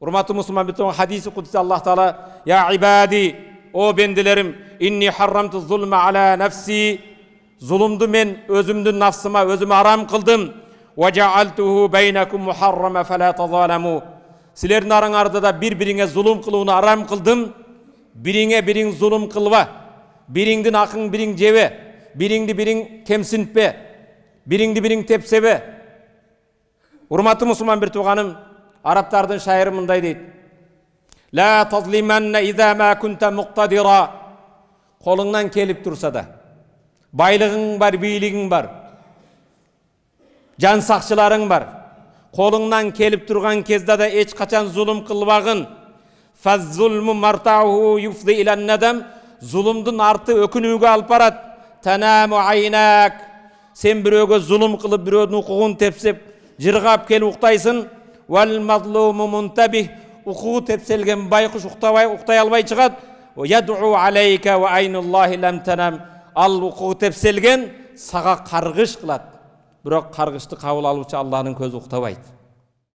Урматтуу мусулман битон хадиси кудси Аллах Таала: "Я ибади, о бенделерим, инни харрамту зулма ала нафси, зулумду мен өзүмдүн нафсыма өзүм арам кылдым. Ва жаалтуху байнакум мухаррама фала тазаламу. Силердин араңарда да бири-бириңе зулум кылууну арам кылдым. Бириңе бириң зулум кылба. Бириңдин акың бириң жебе. Бириңди бириң кемсинтпе. Бириңди бириң тепсебе." Урматтуу мусулман бир тууганым, арабтардын шайыры мындай дейт: "Ла тазлиманна иза ма кунта муктадира." Колуңнан келип турса да, байлыгың бар, бийлигиң бар, жан сакчыларың бар, колуңнан келип турган кезде да эч качан зулум кылбагын. Фаззулму мартауху юфди илан надам. Зулумдун арты өкүнүүгө алып барат. Танаму айнак. Сен бирөөгө зулум кылып, бирөөнүн укугун тепсеп, жыргап келип уктайсың. Вал мазлуму мунтабих. Укугу тепселген байкуш уктай албай чыгат. Ядуу алейка ва айнуллахи лам танам. Ал укугу тепселген сага каргыш кылат. Бирок каргышты кабыл алуучу Аллахтын көзү уктабайт.